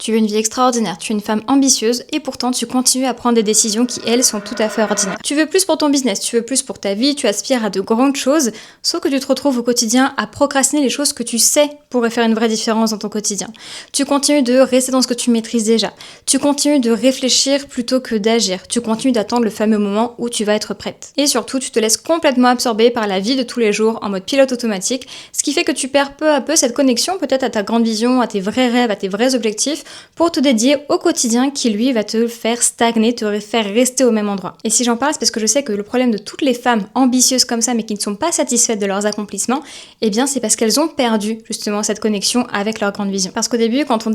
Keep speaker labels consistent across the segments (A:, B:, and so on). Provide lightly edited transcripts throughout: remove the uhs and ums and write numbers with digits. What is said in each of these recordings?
A: Tu veux une vie extraordinaire, tu es une femme ambitieuse et pourtant tu continues à prendre des décisions qui, elles, sont tout à fait ordinaires. Tu veux plus pour ton business, tu veux plus pour ta vie, tu aspires à de grandes choses, sauf que tu te retrouves au quotidien à procrastiner les choses que tu sais pourraient faire une vraie différence dans ton quotidien. Tu continues de rester dans ce que tu maîtrises déjà. Tu continues de réfléchir plutôt que d'agir. Tu continues d'attendre le fameux moment où tu vas être prête. Et surtout, tu te laisses complètement absorber par la vie de tous les jours en mode pilote automatique, ce qui fait que tu perds peu à peu cette connexion peut-être à ta grande vision, à tes vrais rêves, à tes vrais objectifs, pour te dédier au quotidien qui lui va te faire stagner, te faire rester au même endroit. Et si j'en parle, c'est parce que je sais que le problème de toutes les femmes ambitieuses comme ça mais qui ne sont pas satisfaites de leurs accomplissements, eh bien c'est parce qu'elles ont perdu justement cette connexion avec leur grande vision. Parce qu'au début, quand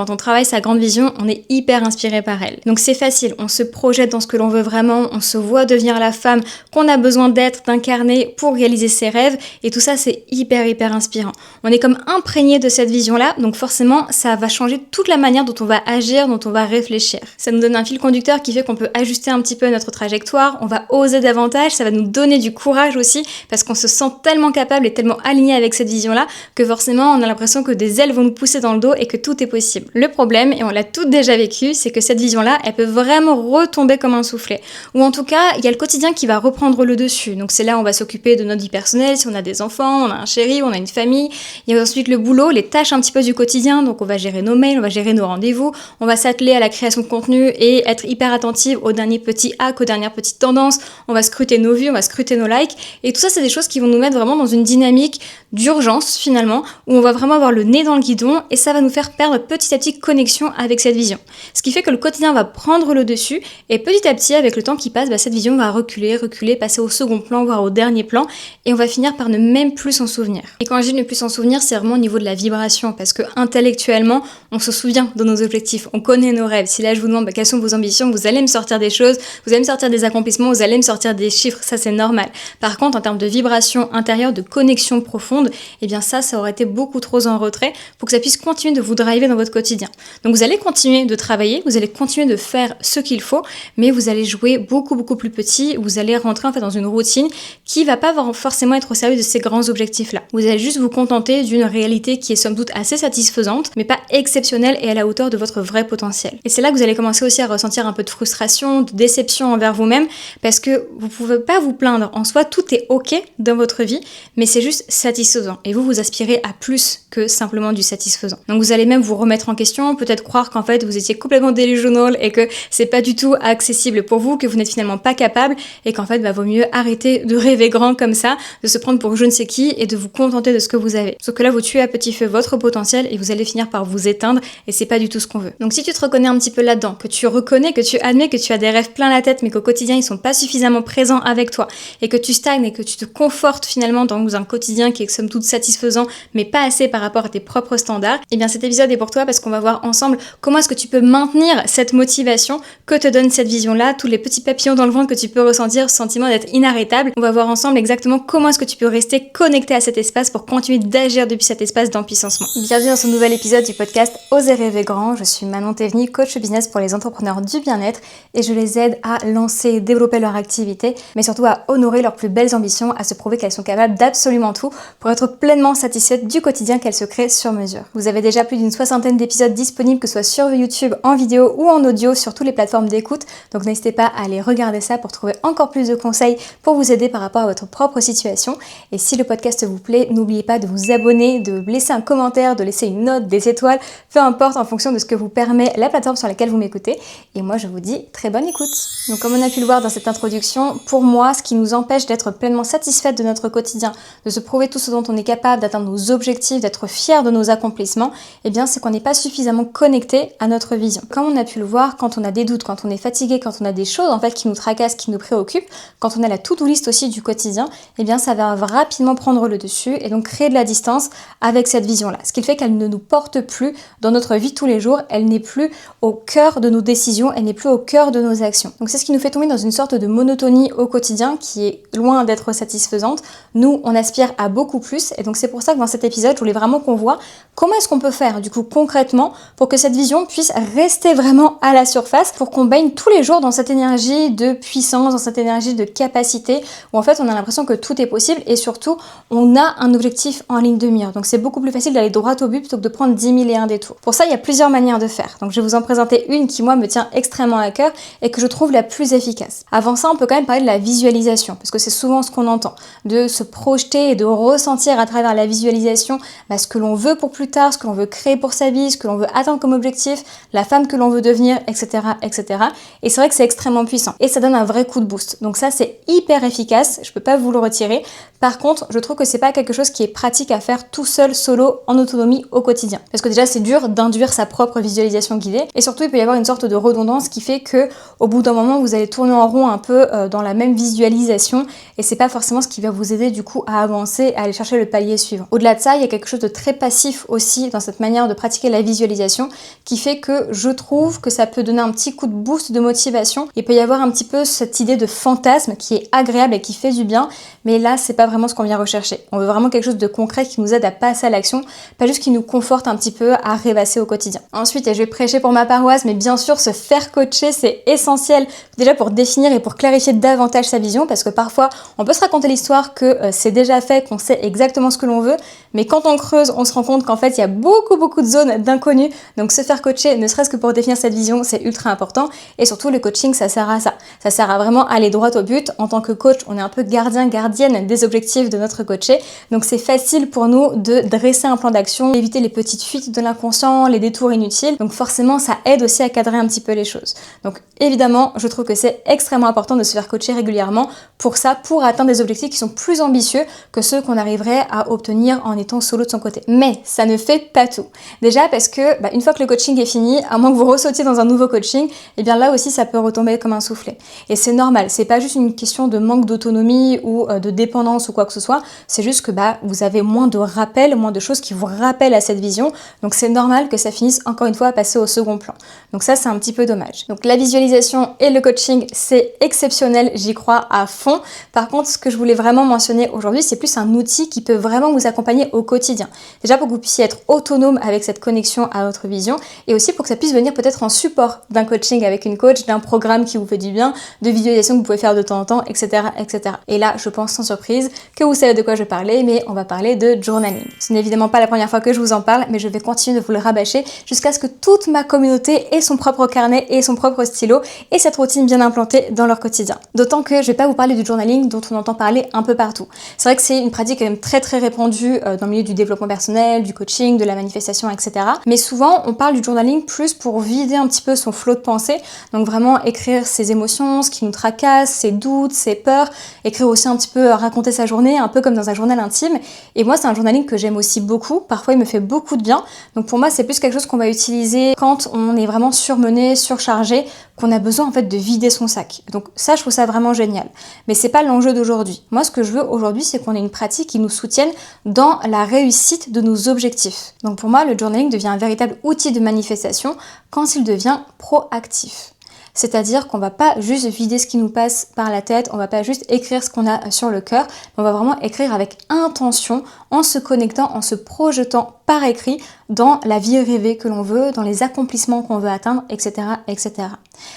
A: on travaille sa grande vision, on est hyper inspiré par elle. Donc c'est facile, on se projette dans ce que l'on veut vraiment, on se voit devenir la femme qu'on a besoin d'être, d'incarner pour réaliser ses rêves, et tout ça c'est hyper inspirant. On est comme imprégné de cette vision-là, donc forcément ça va changer toute la manière dont on va agir, dont on va réfléchir. Ça nous donne un fil conducteur qui fait qu'on peut ajuster un petit peu notre trajectoire, on va oser davantage, ça va nous donner du courage aussi, parce qu'on se sent tellement capable et tellement aligné avec cette vision-là, que forcément on a l'impression que des ailes vont nous pousser dans le dos et que tout est possible. Le problème, et on l'a toutes déjà vécu, c'est que cette vision-là, elle peut vraiment retomber comme un soufflet. Ou en tout cas, il y a le quotidien qui va reprendre le dessus. Donc c'est là où on va s'occuper de notre vie personnelle, si on a des enfants, on a un chéri, on a une famille. Il y a ensuite le boulot, les tâches un petit peu du quotidien, donc on va gérer nos mails, on va gérer nos rendez-vous, on va s'atteler à la création de contenu et être hyper attentive aux derniers petits hacks, aux dernières petites tendances, on va scruter nos vues, on va scruter nos likes, et tout ça c'est des choses qui vont nous mettre vraiment dans une dynamique d'urgence finalement, où on va vraiment avoir le nez dans le guidon et ça va nous faire perdre petit à petit connexion avec cette vision. Ce qui fait que le quotidien va prendre le dessus et petit à petit avec le temps qui passe, cette vision va reculer, passer au second plan, voire au dernier plan, et on va finir par ne même plus s'en souvenir. Et quand je dis ne plus s'en souvenir, c'est vraiment au niveau de la vibration, parce que intellectuellement, on se souvient de nos objectifs, on connaît nos rêves. Si là je vous demande quelles sont vos ambitions, vous allez me sortir des choses, vous allez me sortir des accomplissements, vous allez me sortir des chiffres, ça c'est normal. Par contre, en termes de vibration intérieure, de connexion profonde, eh bien ça aurait été beaucoup trop en retrait pour que ça puisse continuer de vous driver dans votre quotidien. Donc vous allez continuer de travailler, vous allez continuer de faire ce qu'il faut, mais vous allez jouer beaucoup plus petit, vous allez rentrer en fait dans une routine qui va pas forcément être au service de ces grands objectifs-là. Vous allez juste vous contenter d'une réalité qui est somme toute assez satisfaisante, mais pas exceptionnelle et à la hauteur de votre vrai potentiel. Et c'est là que vous allez commencer aussi à ressentir un peu de frustration, de déception envers vous-même, parce que vous pouvez pas vous plaindre. En soi, tout est ok dans votre vie, mais c'est juste satisfaisant. Et vous aspirez à plus que simplement du satisfaisant. Donc vous allez même vous remettre en question, peut-être croire qu'en fait vous étiez complètement delusional et que c'est pas du tout accessible pour vous, que vous n'êtes finalement pas capable et qu'en fait vaut mieux arrêter de rêver grand comme ça, de se prendre pour je ne sais qui et de vous contenter de ce que vous avez. Sauf que là vous tuez à petit feu votre potentiel et vous allez finir par vous éteindre et c'est pas du tout ce qu'on veut. Donc si tu te reconnais un petit peu là-dedans, que tu reconnais, que tu admets que tu as des rêves plein la tête mais qu'au quotidien ils sont pas suffisamment présents avec toi et que tu stagnes et que tu te confortes finalement dans un quotidien qui est somme toute satisfaisant mais pas assez par rapport à tes propres standards, et bien cet épisode est pour toi parce qu'on va voir ensemble comment est-ce que tu peux maintenir cette motivation que te donne cette vision-là, tous les petits papillons dans le ventre que tu peux ressentir, ce sentiment d'être inarrêtable. On va voir ensemble exactement comment est-ce que tu peux rester connecté à cet espace pour continuer d'agir depuis cet espace d'empuissancement. Bienvenue dans ce nouvel épisode du podcast Oser rêver grand. Je suis Manon Théveny, coach business pour les entrepreneurs du bien-être et je les aide à lancer et développer leur activité, mais surtout à honorer leurs plus belles ambitions, à se prouver qu'elles sont capables d'absolument tout pour être pleinement satisfaites du quotidien qu'elles se créent sur mesure. Vous avez déjà plus d'une 60aine d'épisodes disponibles, que ce soit sur YouTube, en vidéo ou en audio, sur toutes les plateformes d'écoute, donc n'hésitez pas à aller regarder ça pour trouver encore plus de conseils pour vous aider par rapport à votre propre situation. Et si le podcast vous plaît, n'oubliez pas de vous abonner, de laisser un commentaire, de laisser une note, des étoiles, peu importe en fonction de ce que vous permet la plateforme sur laquelle vous m'écoutez. Et moi je vous dis très bonne écoute. Donc comme on a pu le voir dans cette introduction, pour moi ce qui nous empêche d'être pleinement satisfaite de notre quotidien, de se prouver tout ce dont on est capable, d'atteindre nos objectifs, d'être fier de nos accomplissements, eh bien c'est qu'on n'est pas suffisamment connecté à notre vision. Comme on a pu le voir, quand on a des doutes, quand on est fatigué, quand on a des choses en fait qui nous tracassent, qui nous préoccupent, quand on a la to-do list aussi du quotidien, eh bien ça va rapidement prendre le dessus et donc créer de la distance avec cette vision-là. Ce qui fait qu'elle ne nous porte plus dans notre vie de tous les jours, elle n'est plus au cœur de nos décisions, elle n'est plus au cœur de nos actions. Donc c'est ce qui nous fait tomber dans une sorte de monotonie au quotidien qui est loin d'être satisfaisante. Nous, on aspire à beaucoup plus et donc c'est pour ça que dans cet épisode, je voulais vraiment qu'on voit comment est-ce qu'on peut faire du coup concrètement pour que cette vision puisse rester vraiment à la surface, pour qu'on baigne tous les jours dans cette énergie de puissance, dans cette énergie de capacité où en fait on a l'impression que tout est possible et surtout on a un objectif en ligne de mire. Donc c'est beaucoup plus facile d'aller droit au but plutôt que de prendre 10 000 et un détours. Pour ça, il y a plusieurs manières de faire. Donc je vais vous en présenter une qui moi me tient extrêmement à cœur et que je trouve la plus efficace. Avant ça, on peut quand même parler de la visualisation parce que c'est souvent ce qu'on entend, de se projeter et de ressentir à travers la visualisation ce que l'on veut pour plus tard, ce que l'on veut créer pour sa vie, ce que l'on veut atteindre comme objectif, la femme que l'on veut devenir, etc., etc. Et c'est vrai que c'est extrêmement puissant et ça donne un vrai coup de boost. Donc ça, c'est hyper efficace, je peux pas vous le retirer. Par contre, je trouve que c'est pas quelque chose qui est pratique à faire tout seul, solo, en autonomie au quotidien. Parce que déjà, c'est dur d'induire sa propre visualisation guidée et surtout, il peut y avoir une sorte de redondance qui fait que au bout d'un moment, vous allez tourner en rond un peu dans la même visualisation et c'est pas forcément ce qui va vous aider du coup à avancer, à aller chercher le palier suivant. Au-delà de ça, il y a quelque chose de très passif aussi dans cette manière de pratiquer la visualisation qui fait que je trouve que ça peut donner un petit coup de boost de motivation. Il peut y avoir un petit peu cette idée de fantasme qui est agréable et qui fait du bien, mais là, c'est pas vraiment ce qu'on vient rechercher. On veut vraiment quelque chose de concret qui nous aide à passer à l'action, pas juste qui nous conforte un petit peu à rêvasser au quotidien. Ensuite, et je vais prêcher pour ma paroisse, mais bien sûr, se faire coacher, c'est essentiel déjà pour définir et pour clarifier davantage sa vision, parce que parfois, on peut se raconter l'histoire que c'est déjà fait, qu'on sait exactement ce que l'on veut, mais quand on creuse, on se rend compte qu'en fait, il y a beaucoup de zones d'inconnu. Donc se faire coacher, ne serait-ce que pour définir cette vision, c'est ultra important. Et surtout, le coaching, ça sert à ça. Ça sert à vraiment aller droit au but. En tant que coach, on est un peu gardienne des objectifs de notre coaché. Donc c'est facile pour nous de dresser un plan d'action, éviter les petites fuites de l'inconscient, les détours inutiles. Donc forcément, ça aide aussi à cadrer un petit peu les choses. Donc évidemment, je trouve que c'est extrêmement important de se faire coacher régulièrement pour ça, pour atteindre des objectifs qui sont plus ambitieux que ceux qu'on arriverait à obtenir en étant solo de son côté. Mais ça ne fait pas tout. Déjà parce que une fois que le coaching est fini, à moins que vous ressautiez dans un nouveau coaching, et bien là aussi ça peut retomber comme un soufflet. Et c'est normal, c'est pas juste une question de manque d'autonomie ou de dépendance ou quoi que ce soit, c'est juste que vous avez moins de rappels, moins de choses qui vous rappellent à cette vision, donc c'est normal que ça finisse encore une fois à passer au second plan. Donc ça c'est un petit peu dommage. Donc la visualisation et le coaching c'est exceptionnel, j'y crois à fond. Par contre ce que je voulais vraiment mentionner aujourd'hui, c'est plus un outil qui peut vraiment vous accompagner au quotidien. Déjà pour que vous puissiez être autonome avec cette connexion à votre vision et aussi pour que ça puisse venir peut-être en support d'un coaching avec une coach, d'un programme qui vous fait du bien, de visualisation que vous pouvez faire de temps en temps, etc., etc. Et là, je pense sans surprise que vous savez de quoi je parlais, mais on va parler de journaling. Ce n'est évidemment pas la première fois que je vous en parle, mais je vais continuer de vous le rabâcher jusqu'à ce que toute ma communauté ait son propre carnet et son propre stylo et cette routine bien implantée dans leur quotidien. D'autant que je vais pas vous parler du journaling dont on entend parler un peu partout. C'est vrai que c'est une pratique quand même très répandue dans le milieu du développement personnel, du coaching, de la manifestation, etc. Mais souvent, on parle du journaling plus pour vider un petit peu son flot de pensée. Donc vraiment écrire ses émotions, ce qui nous tracasse, ses doutes, ses peurs. Écrire aussi un petit peu, raconter sa journée, un peu comme dans un journal intime. Et moi, c'est un journaling que j'aime aussi beaucoup. Parfois, il me fait beaucoup de bien. Donc pour moi, c'est plus quelque chose qu'on va utiliser quand on est vraiment surmené, surchargé, qu'on a besoin en fait de vider son sac. Donc ça, je trouve ça vraiment génial. Mais c'est pas l'enjeu d'aujourd'hui. Moi, ce que je veux aujourd'hui, c'est qu'on ait une pratique qui nous soutienne dans la réussite de nos objectifs. Donc pour moi, le journaling devient un véritable outil de manifestation quand il devient proactif. C'est-à-dire qu'on va pas juste vider ce qui nous passe par la tête, on va pas juste écrire ce qu'on a sur le cœur, mais on va vraiment écrire avec intention, en se connectant, en se projetant par écrit dans la vie rêvée que l'on veut, dans les accomplissements qu'on veut atteindre, etc., etc.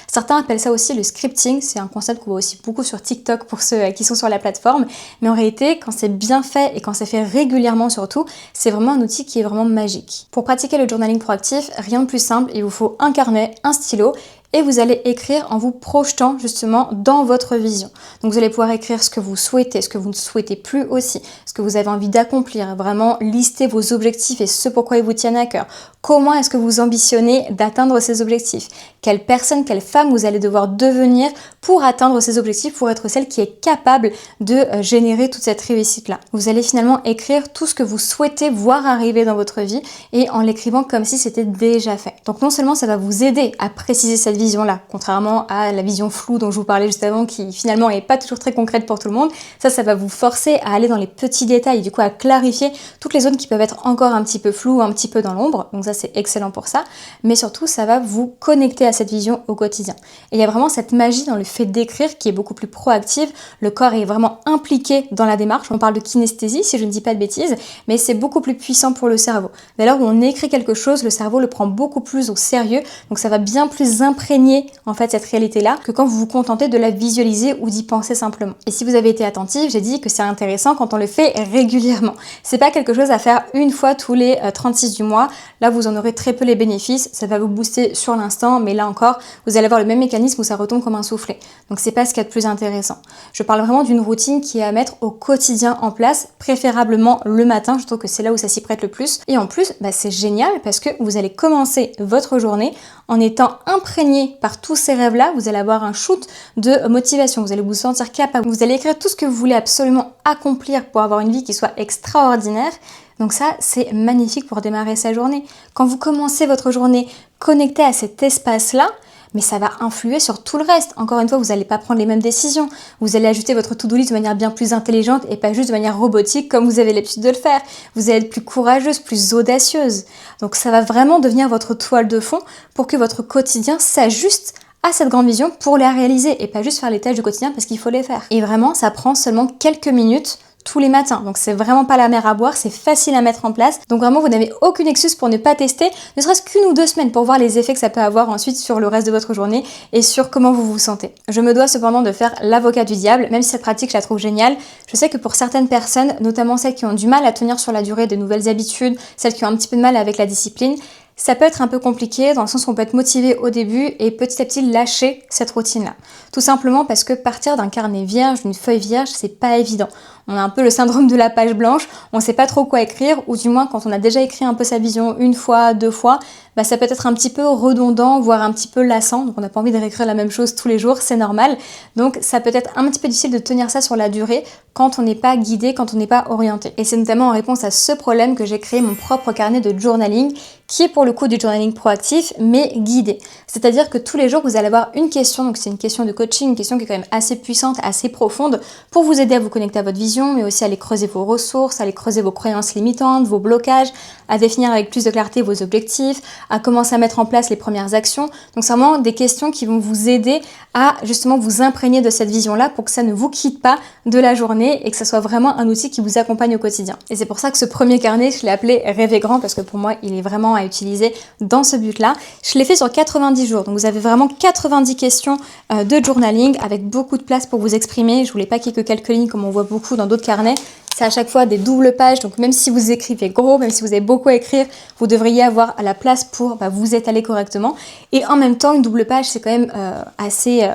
A: Certains appellent ça aussi le scripting, c'est un concept qu'on voit aussi beaucoup sur TikTok pour ceux qui sont sur la plateforme, mais en réalité, quand c'est bien fait et quand c'est fait régulièrement surtout, c'est vraiment un outil qui est vraiment magique. Pour pratiquer le journaling proactif, rien de plus simple, il vous faut un carnet, un stylo, et vous allez écrire en vous projetant justement dans votre vision. Donc vous allez pouvoir écrire ce que vous souhaitez, ce que vous ne souhaitez plus aussi, ce que vous avez envie d'accomplir, vraiment lister vos objectifs et ce pourquoi ils vous tiennent à cœur. Comment est-ce que vous ambitionnez d'atteindre ces objectifs? Quelle personne, quelle femme vous allez devoir devenir pour atteindre ces objectifs, pour être celle qui est capable de générer toute cette réussite-là. Vous allez finalement écrire tout ce que vous souhaitez voir arriver dans votre vie et en l'écrivant comme si c'était déjà fait. Donc non seulement ça va vous aider à préciser cette vision-là, contrairement à la vision floue dont je vous parlais juste avant qui finalement n'est pas toujours très concrète pour tout le monde, ça va vous forcer à aller dans les petits détails, du coup à clarifier toutes les zones qui peuvent être encore un petit peu floues, un petit peu dans l'ombre, donc ça c'est excellent pour ça, mais surtout ça va vous connecter à cette vision au quotidien. Et il y a vraiment cette magie dans le fait d'écrire qui est beaucoup plus proactive, le corps est vraiment impliqué dans la démarche, on parle de kinesthésie si je ne dis pas de bêtises, mais c'est beaucoup plus puissant pour le cerveau. Dès lors où on écrit quelque chose, le cerveau le prend beaucoup plus au sérieux, donc ça va bien plus imprégner en fait cette réalité-là que quand vous vous contentez de la visualiser ou d'y penser simplement. Et si vous avez été attentif, j'ai dit que c'est intéressant quand on le fait régulièrement. C'est pas quelque chose à faire une fois tous les 36 du mois. Là, vous en aurez très peu les bénéfices, ça va vous booster sur l'instant, mais là encore, vous allez avoir le même mécanisme où ça retombe comme un soufflet. Donc c'est pas ce qu'il y a de plus intéressant. Je parle vraiment d'une routine qui est à mettre au quotidien en place, préférablement le matin, je trouve que c'est là où ça s'y prête le plus. Et en plus, c'est génial parce que vous allez commencer votre journée en étant imprégné par tous ces rêves-là, vous allez avoir un shoot de motivation, vous allez vous sentir capable, vous allez écrire tout ce que vous voulez absolument accomplir pour avoir une vie qui soit extraordinaire. Donc ça, c'est magnifique pour démarrer sa journée. Quand vous commencez votre journée connecté à cet espace-là, mais ça va influer sur tout le reste. Encore une fois, vous n'allez pas prendre les mêmes décisions. Vous allez ajuster votre to-do list de manière bien plus intelligente et pas juste de manière robotique comme vous avez l'habitude de le faire. Vous allez être plus courageuse, plus audacieuse. Donc ça va vraiment devenir votre toile de fond pour que votre quotidien s'ajuste à cette grande vision pour la réaliser et pas juste faire les tâches du quotidien parce qu'il faut les faire. Et vraiment, ça prend seulement quelques minutes tous les matins. Donc c'est vraiment pas la mer à boire, c'est facile à mettre en place. Donc vraiment vous n'avez aucune excuse pour ne pas tester, ne serait-ce qu'une ou 2 semaines pour voir les effets que ça peut avoir ensuite sur le reste de votre journée et sur comment vous vous sentez. Je me dois cependant de faire l'avocat du diable, même si cette pratique je la trouve géniale. Je sais que pour certaines personnes, notamment celles qui ont du mal à tenir sur la durée de nouvelles habitudes, celles qui ont un petit peu de mal avec la discipline, ça peut être un peu compliqué dans le sens où on peut être motivé au début et petit à petit lâcher cette routine-là. Tout simplement parce que partir d'un carnet vierge, d'une feuille vierge, c'est pas évident. On a un peu le syndrome de la page blanche, on sait pas trop quoi écrire, ou du moins quand on a déjà écrit un peu sa vision une fois, 2 fois, ça peut être un petit peu redondant, voire un petit peu lassant, donc on n'a pas envie de réécrire la même chose tous les jours, c'est normal. Donc ça peut être un petit peu difficile de tenir ça sur la durée quand on n'est pas guidé, quand on n'est pas orienté. Et c'est notamment en réponse à ce problème que j'ai créé mon propre carnet de journaling, qui est pour le coup du journaling proactif, mais guidé. C'est-à-dire que tous les jours, vous allez avoir une question, donc c'est une question de coaching, une question qui est quand même assez puissante, assez profonde, pour vous aider à vous connecter à votre vision, mais aussi à aller creuser vos ressources, à aller creuser vos croyances limitantes, vos blocages, à définir avec plus de clarté vos objectifs, à commencer à mettre en place les premières actions. Donc c'est vraiment des questions qui vont vous aider à justement vous imprégner de cette vision-là pour que ça ne vous quitte pas de la journée et que ça soit vraiment un outil qui vous accompagne au quotidien. Et c'est pour ça que ce premier carnet, je l'ai appelé Rêver grand parce que pour moi, il est vraiment à utiliser dans ce but-là. Je l'ai fait sur 90 jours, donc vous avez vraiment 90 questions de journaling avec beaucoup de place pour vous exprimer. Je voulais pas qu'il y ait que quelques lignes comme on voit beaucoup dans d'autres carnets. C'est à chaque fois des doubles pages, donc même si vous écrivez gros, même si vous avez beaucoup à écrire, vous devriez avoir la place pour vous étaler correctement. Et en même temps, une double page, c'est quand même assez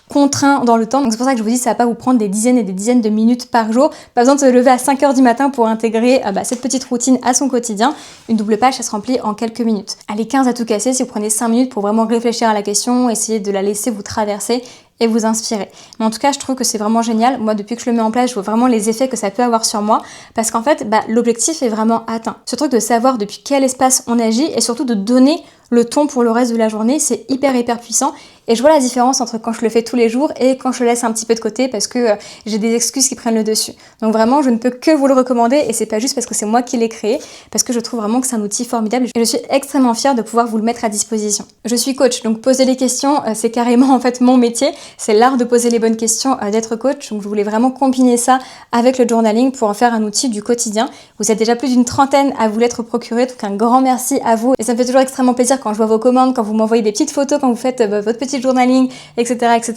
A: contraint dans le temps. Donc c'est pour ça que je vous dis, ça va pas vous prendre des dizaines et des dizaines de minutes par jour. Pas besoin de se lever à 5h du matin pour intégrer cette petite routine à son quotidien. Une double page, ça se remplit en quelques minutes. Allez, 15 à tout casser si vous prenez 5 minutes pour vraiment réfléchir à la question, essayer de la laisser vous traverser et vous inspirer. Mais en tout cas, je trouve que c'est vraiment génial. Moi, depuis que je le mets en place, je vois vraiment les effets que ça peut avoir sur moi parce qu'en fait, l'objectif est vraiment atteint. Ce truc de savoir depuis quel espace on agit et surtout de donner le ton pour le reste de la journée, c'est hyper puissant. Et je vois la différence entre quand je le fais tous les jours et quand je le laisse un petit peu de côté parce que j'ai des excuses qui prennent le dessus. Donc vraiment, je ne peux que vous le recommander et c'est pas juste parce que c'est moi qui l'ai créé, parce que je trouve vraiment que c'est un outil formidable et je suis extrêmement fière de pouvoir vous le mettre à disposition. Je suis coach, donc poser les questions, c'est carrément en fait mon métier. C'est l'art de poser les bonnes questions, d'être coach. Donc je voulais vraiment combiner ça avec le journaling pour en faire un outil du quotidien. Vous êtes déjà plus d'une trentaine à vous l'être procuré, donc un grand merci à vous. Et ça me fait toujours extrêmement plaisir quand je vois vos commandes, quand vous m'envoyez des petites photos, quand vous faites votre petit journaling, etc.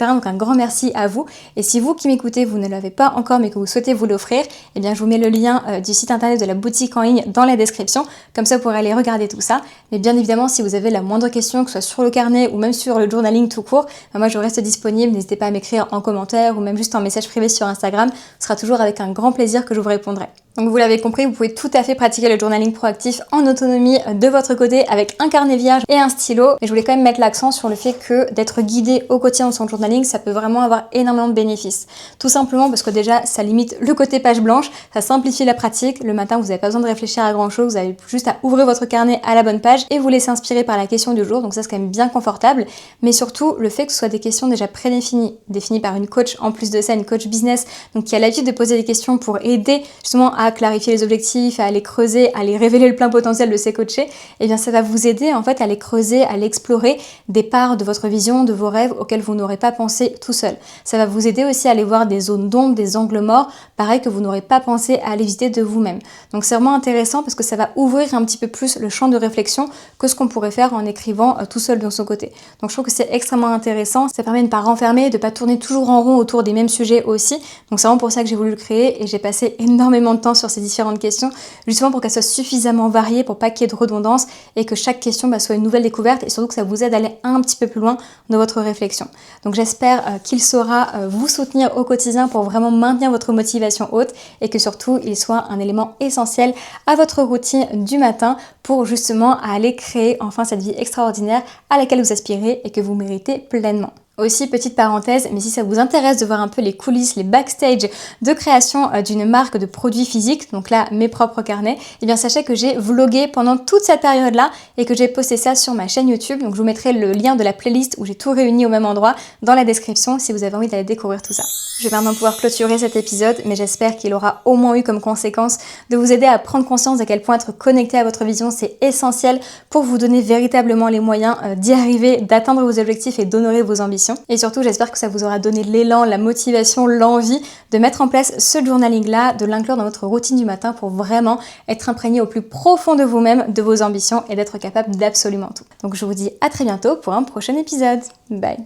A: Donc un grand merci à vous. Et si vous qui m'écoutez, vous ne l'avez pas encore mais que vous souhaitez vous l'offrir, eh bien je vous mets le lien du site internet de la boutique en ligne dans la description. Comme ça vous pourrez aller regarder tout ça. Mais bien évidemment, si vous avez la moindre question, que ce soit sur le carnet ou même sur le journaling tout court, moi je reste disponible. N'hésitez pas à m'écrire en commentaire ou même juste en message privé sur Instagram. Ce sera toujours avec un grand plaisir que je vous répondrai. Donc vous l'avez compris, vous pouvez tout à fait pratiquer le journaling proactif en autonomie de votre côté avec un carnet vierge et un stylo. Mais je voulais quand même mettre l'accent sur le fait que d'être guidé au quotidien dans son journalisme, ça peut vraiment avoir énormément de bénéfices. Tout simplement parce que déjà, ça limite le côté page blanche, ça simplifie la pratique. Le matin, vous n'avez pas besoin de réfléchir à grand chose, vous avez juste à ouvrir votre carnet à la bonne page et vous laisser inspirer par la question du jour. Donc ça, c'est quand même bien confortable. Mais surtout, le fait que ce soit des questions déjà prédéfinies, définies par une coach, en plus de ça, une coach business, donc qui a l'habitude de poser des questions pour aider justement à clarifier les objectifs, à les creuser, à les révéler le plein potentiel de ses coachés, et bien ça va vous aider en fait à les creuser, à les explorer des parts de votre vision, de vos rêves auxquels vous n'aurez pas pensé tout seul. Ça va vous aider aussi à aller voir des zones d'ombre, des angles morts, pareil que vous n'aurez pas pensé à aller visiter de vous-même. Donc c'est vraiment intéressant parce que ça va ouvrir un petit peu plus le champ de réflexion que ce qu'on pourrait faire en écrivant tout seul de son côté. Donc je trouve que c'est extrêmement intéressant, ça permet de ne pas renfermer, de ne pas tourner toujours en rond autour des mêmes sujets aussi. Donc c'est vraiment pour ça que j'ai voulu le créer et j'ai passé énormément de temps temps sur ces différentes questions, justement pour qu'elles soient suffisamment variées, pour pas qu'il y ait de redondance et que chaque question soit une nouvelle découverte et surtout que ça vous aide à aller un petit peu plus loin dans votre réflexion. Donc j'espère qu'il saura vous soutenir au quotidien pour vraiment maintenir votre motivation haute et que surtout il soit un élément essentiel à votre routine du matin pour justement aller créer enfin cette vie extraordinaire à laquelle vous aspirez et que vous méritez pleinement. Aussi, petite parenthèse, mais si ça vous intéresse de voir un peu les coulisses, les backstage de création d'une marque de produits physiques, donc là, mes propres carnets, eh bien sachez que j'ai vlogué pendant toute cette période-là et que j'ai posté ça sur ma chaîne YouTube. Donc je vous mettrai le lien de la playlist où j'ai tout réuni au même endroit dans la description si vous avez envie d'aller découvrir tout ça. Je vais maintenant pouvoir clôturer cet épisode, mais j'espère qu'il aura au moins eu comme conséquence de vous aider à prendre conscience à quel point être connecté à votre vision, c'est essentiel pour vous donner véritablement les moyens d'y arriver, d'atteindre vos objectifs et d'honorer vos ambitions. Et surtout, j'espère que ça vous aura donné l'élan, la motivation, l'envie de mettre en place ce journaling-là, de l'inclure dans votre routine du matin pour vraiment être imprégné au plus profond de vous-même, de vos ambitions et d'être capable d'absolument tout. Donc je vous dis à très bientôt pour un prochain épisode. Bye!